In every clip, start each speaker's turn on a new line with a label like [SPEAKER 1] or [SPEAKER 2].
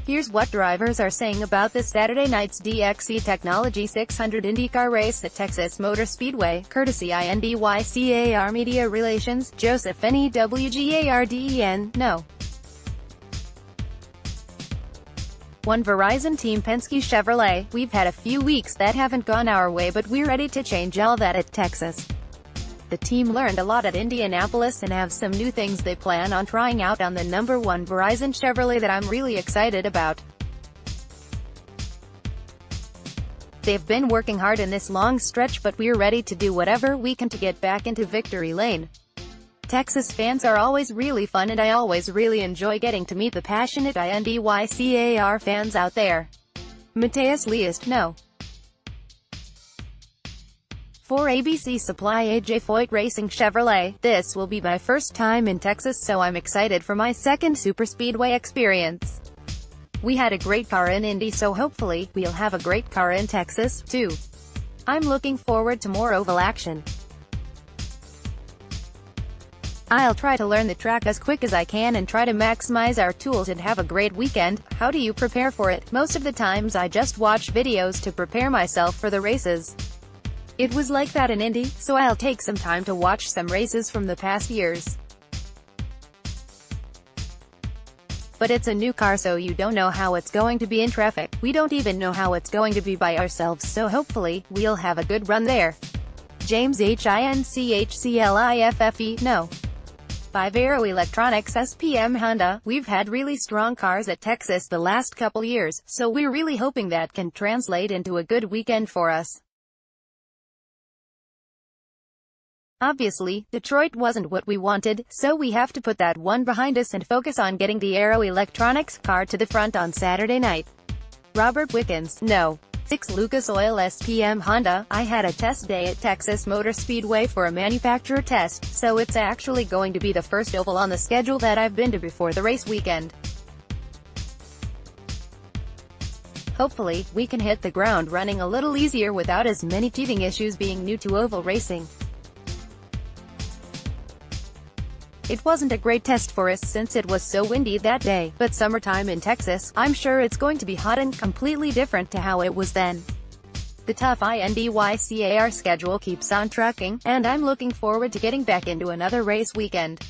[SPEAKER 1] Here's what drivers are saying about this Saturday night's DXC Technology 600 INDYCAR race at Texas Motor Speedway, courtesy INDYCAR Media Relations, JOSEF NEWGARDEN, no. 1 Verizon Team Penske Chevrolet. We've had a few weeks that haven't gone our way, but we're ready to change all that at Texas. The team learned a lot at Indianapolis and have some new things they plan on trying out on the number 1 Verizon Chevrolet that I'm really excited about. They've been working hard in this long stretch, but we're ready to do whatever we can to get back into victory lane. Texas fans are always really fun, and I always really enjoy getting to meet the passionate INDYCAR fans out there. Mateus Leist, no. 4 ABC Supply AJ Foyt Racing Chevrolet. This will be my first time in Texas, so I'm excited for my second superspeedway experience. We had a great car in Indy, so hopefully, we'll have a great car in Texas, too. I'm looking forward to more oval action. I'll try to learn the track as quick as I can and try to maximize our tools and have a great weekend. How do you prepare for it? Most of the times I just watch videos to prepare myself for the races. It was like that in Indy, so I'll take some time to watch some races from the past years. But it's a new car, so you don't know how it's going to be in traffic. We don't even know how it's going to be by ourselves, so hopefully, we'll have a good run there. James Hinchcliffe, no. 5 Aero Electronics SPM Honda. We've had really strong cars at Texas the last couple years, so we're really hoping that can translate into a good weekend for us. Obviously, Detroit wasn't what we wanted, so we have to put that one behind us and focus on getting the Aero Electronics car to the front on Saturday night. Robert Wickens, no. 6 Lucas Oil SPM Honda. I had a test day at Texas Motor Speedway for a manufacturer test, so it's actually going to be the first oval on the schedule that I've been to before the race weekend. Hopefully, we can hit the ground running a little easier without as many teething issues being new to oval racing. It wasn't a great test for us since it was so windy that day, but summertime in Texas, I'm sure it's going to be hot and completely different to how it was then. The tough INDYCAR schedule keeps on trucking, and I'm looking forward to getting back into another race weekend.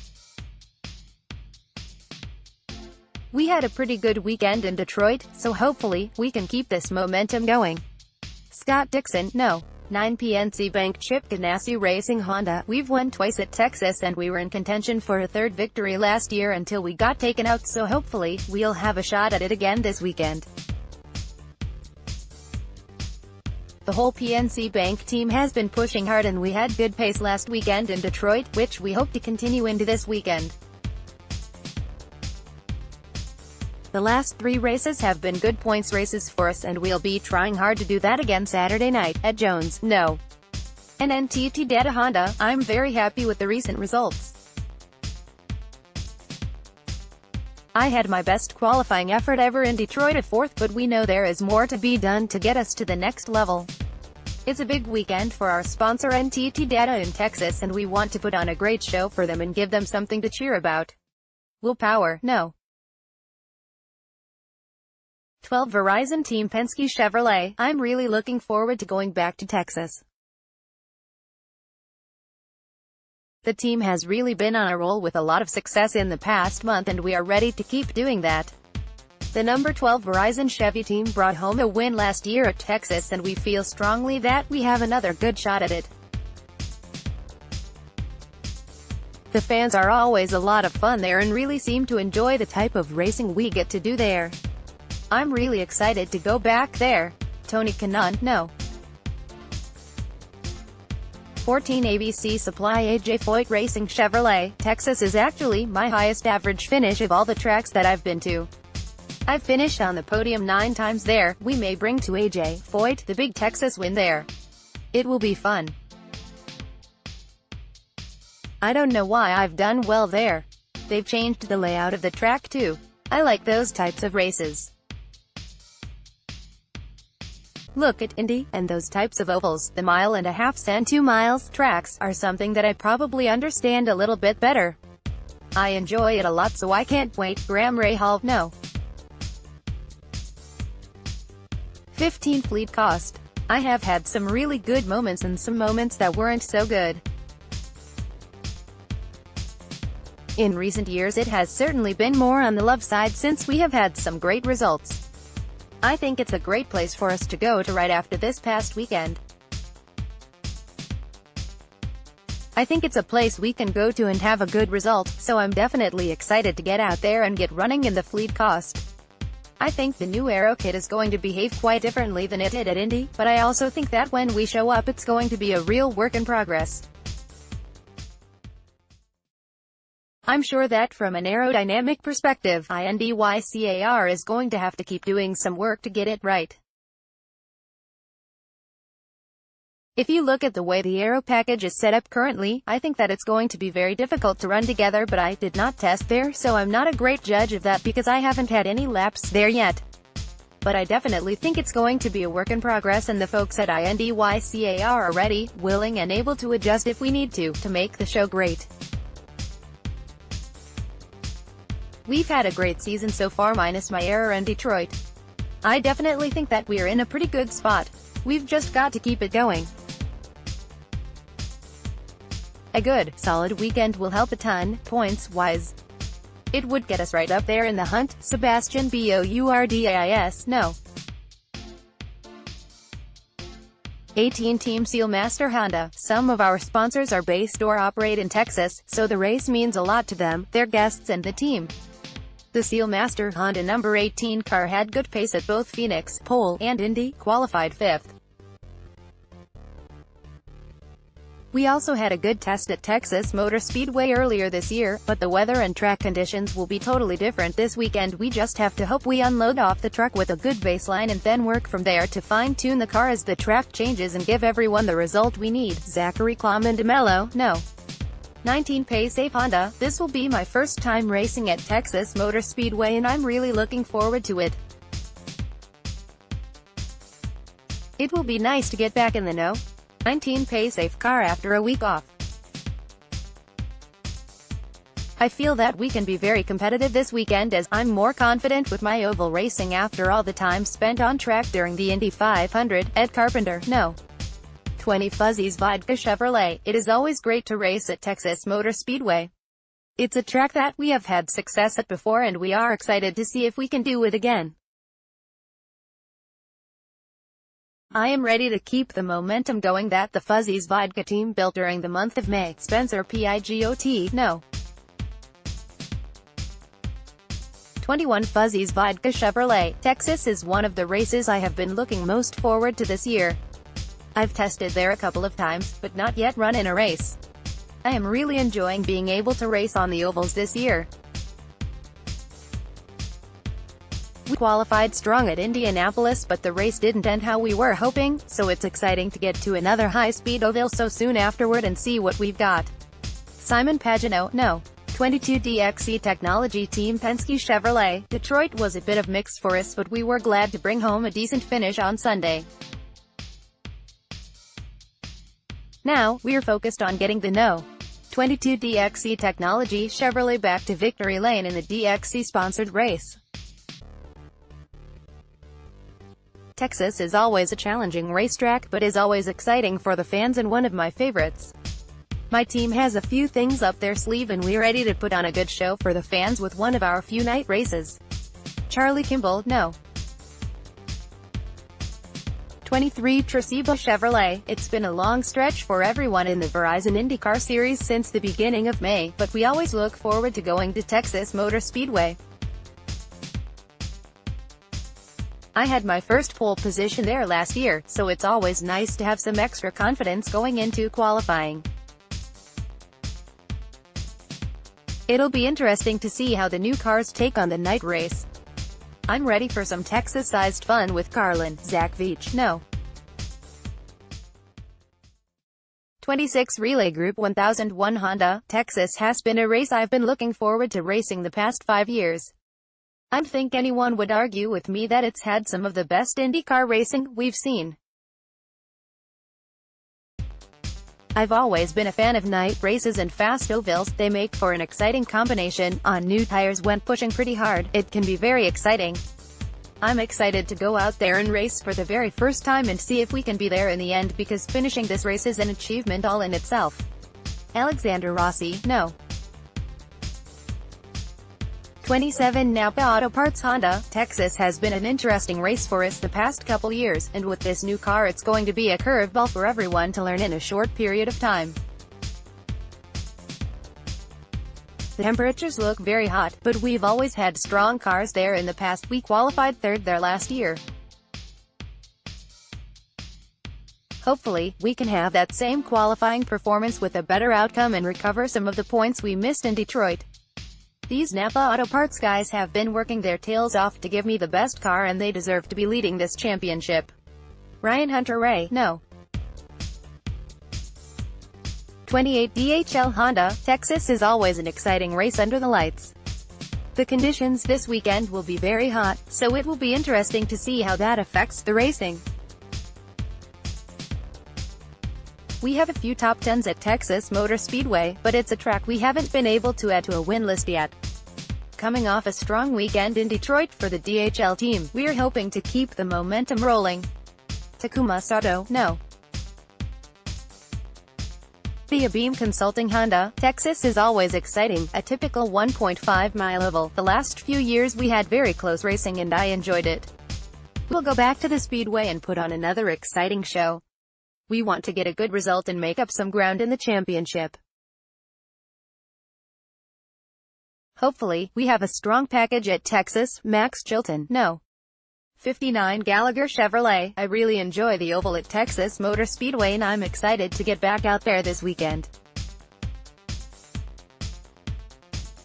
[SPEAKER 1] We had a pretty good weekend in Detroit, so hopefully, we can keep this momentum going. Scott Dixon, no. 9 PNC Bank Chip Ganassi Racing Honda. We've won twice at Texas and we were in contention for a third victory last year until we got taken out, so hopefully, we'll have a shot at it again this weekend. The whole PNC Bank team has been pushing hard and we had good pace last weekend in Detroit, which we hope to continue into this weekend. The last 3 races have been good points races for us, and we'll be trying hard to do that again Saturday night, at Jones, no. NNTT Data Honda. I'm very happy with the recent results. I had my best qualifying effort ever in Detroit at 4th, but we know there is more to be done to get us to the next level. It's a big weekend for our sponsor NTT Data in Texas, and we want to put on a great show for them and give them something to cheer about. Willpower, no. 12 Verizon Team Penske Chevrolet. I'm really looking forward to going back to Texas. The team has really been on a roll with a lot of success in the past month, and we are ready to keep doing that. The number 12 Verizon Chevy team brought home a win last year at Texas, and we feel strongly that we have another good shot at it. The fans are always a lot of fun there and really seem to enjoy the type of racing we get to do there. I'm really excited to go back there. Tony Kanaan, no. 14 ABC Supply AJ Foyt Racing Chevrolet. Texas is actually my highest average finish of all the tracks that I've been to. I've finished on the podium 9 times there. We may bring to AJ Foyt the big Texas win there. It will be fun. I don't know why I've done well there. They've changed the layout of the track too. I like those types of races. Look at Indy, and those types of ovals, the 1.5 miles and 2 miles tracks, are something that I probably understand a little bit better. I enjoy it a lot, so I can't wait. Graham Rahal, no. 15 Fleet cost. I have had some really good moments and some moments that weren't so good. In recent years it has certainly been more on the love side since we have had some great results. I think it's a great place for us to go to right after this past weekend. I think it's a place we can go to and have a good result, so I'm definitely excited to get out there and get running in the Fleet cost. I think the new Aero kit is going to behave quite differently than it did at Indy, but I also think that when we show up it's going to be a real work in progress. I'm sure that from an aerodynamic perspective, INDYCAR is going to have to keep doing some work to get it right. If you look at the way the aero package is set up currently, I think that it's going to be very difficult to run together, but I did not test there, so I'm not a great judge of that because I haven't had any laps there yet. But I definitely think it's going to be a work in progress, and the folks at INDYCAR are ready, willing and able to adjust if we need to make the show great. We've had a great season so far minus my error in Detroit. I definitely think that we're in a pretty good spot. We've just got to keep it going. A good, solid weekend will help a ton, points-wise. It would get us right up there in the hunt. Sebastian Bourdais, no. 18 Team Sealmaster Honda. Some of our sponsors are based or operate in Texas, so the race means a lot to them, their guests and the team. The Sealmaster Honda number 18 car had good pace at both Phoenix, pole, and Indy, qualified 5th. We also had a good test at Texas Motor Speedway earlier this year, but the weather and track conditions will be totally different this weekend. We just have to hope we unload off the truck with a good baseline and then work from there to fine-tune the car as the track changes and give everyone the result we need. Zachary Klahman DeMello, no. 19 Paysafe Honda. This will be my first time racing at Texas Motor Speedway and I'm really looking forward to it. It will be nice to get back in the know. 19 Paysafe car after a week off. I feel that we can be very competitive this weekend as I'm more confident with my oval racing after all the time spent on track during the Indy 500. Ed Carpenter, no. 20 Fuzzies Vodka Chevrolet. It is always great to race at Texas Motor Speedway. It's a track that we have had success at before and we are excited to see if we can do it again. I am ready to keep the momentum going that the Fuzzies Vodka team built during the month of May. Spencer Pigot, no. 21 Fuzzies Vodka Chevrolet. Texas is one of the races I have been looking most forward to this year. I've tested there a couple of times, but not yet run in a race. I am really enjoying being able to race on the ovals this year. We qualified strong at Indianapolis, but the race didn't end how we were hoping, so it's exciting to get to another high-speed oval so soon afterward and see what we've got. Simon Pagenaud, no. 22 DXC Technology Team Penske Chevrolet. Detroit was a bit of mix for us, but we were glad to bring home a decent finish on Sunday. Now, we're focused on getting the no. 22 DXC Technology Chevrolet back to victory lane in the DXC-sponsored race. Texas is always a challenging racetrack, but is always exciting for the fans and one of my favorites. My team has a few things up their sleeve and we're ready to put on a good show for the fans with one of our few night races. Charlie Kimball, no. 23 Tresiba Chevrolet. It's been a long stretch for everyone in the Verizon INDYCAR series since the beginning of May, but we always look forward to going to Texas Motor Speedway. I had my first pole position there last year, so it's always nice to have some extra confidence going into qualifying. It'll be interesting to see how the new cars take on the night race. I'm ready for some Texas-sized fun with Carlin, Zach Veach, no. 26 Relay Group 1001 Honda. Texas has been a race I've been looking forward to racing the past 5 years. I think anyone would argue with me that it's had some of the best IndyCar racing we've seen. I've always been a fan of night races and fast ovals. They make for an exciting combination. On new tires when pushing pretty hard, it can be very exciting. I'm excited to go out there and race for the very first time and see if we can be there in the end, because finishing this race is an achievement all in itself. Alexander Rossi, no. 27 Napa Auto Parts Honda, Texas has been an interesting race for us the past couple years, and with this new car it's going to be a curveball for everyone to learn in a short period of time. The temperatures look very hot, but we've always had strong cars there in the past. We qualified third there last year. Hopefully, we can have that same qualifying performance with a better outcome and recover some of the points we missed in Detroit. These Napa Auto Parts guys have been working their tails off to give me the best car, and they deserve to be leading this championship. Ryan Hunter-Reay, no. 28 DHL Honda, Texas is always an exciting race under the lights. The conditions this weekend will be very hot, so it will be interesting to see how that affects the racing. We have a few top 10s at Texas Motor Speedway, but it's a track we haven't been able to add to a win list yet. Coming off a strong weekend in Detroit for the DHL team, we're hoping to keep the momentum rolling. Takuma Sato, no. The Beam Consulting Honda, Texas is always exciting, a typical 1.5-mile oval. The last few years we had very close racing and I enjoyed it. We'll go back to the Speedway and put on another exciting show. We want to get a good result and make up some ground in the championship. Hopefully, we have a strong package at Texas. Max Chilton, no. 59 Gallagher Chevrolet, I really enjoy the oval at Texas Motor Speedway and I'm excited to get back out there this weekend.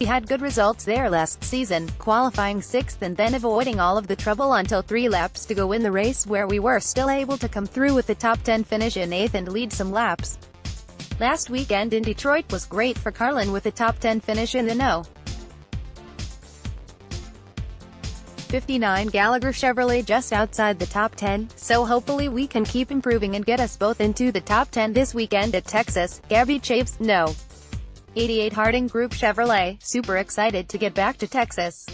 [SPEAKER 1] We had good results there last season, qualifying 6th and then avoiding all of the trouble until 3 laps to go in the race, where we were still able to come through with the top 10 finish in 8th and lead some laps. Last weekend in Detroit was great for Carlin with a top 10 finish in the No. 59 Gallagher Chevrolet just outside the top 10, so hopefully we can keep improving and get us both into the top 10 this weekend at Texas. Gabby Chaves, no. 88 Harding Group Chevrolet, super excited to get back to Texas.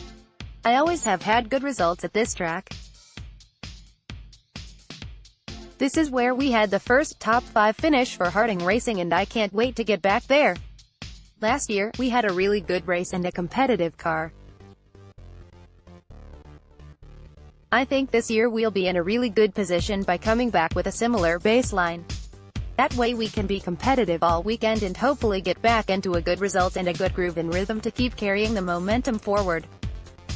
[SPEAKER 1] I always have had good results at this track. This is where we had the first top 5 finish for Harding Racing and I can't wait to get back there. Last year, we had a really good race and a competitive car. I think this year we'll be in a really good position by coming back with a similar baseline. That way we can be competitive all weekend and hopefully get back into a good result and a good groove and rhythm to keep carrying the momentum forward.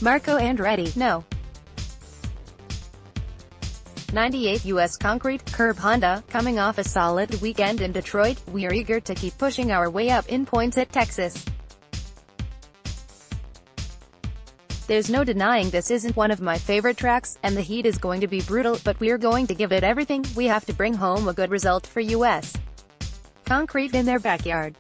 [SPEAKER 1] Marco Andretti, no. 98 US Concrete Curb Honda, coming off a solid weekend in Detroit, we're eager to keep pushing our way up in points at Texas. There's no denying this isn't one of my favorite tracks, and the heat is going to be brutal, but we're going to give it everything we have to bring home a good result for US Concrete in their backyard.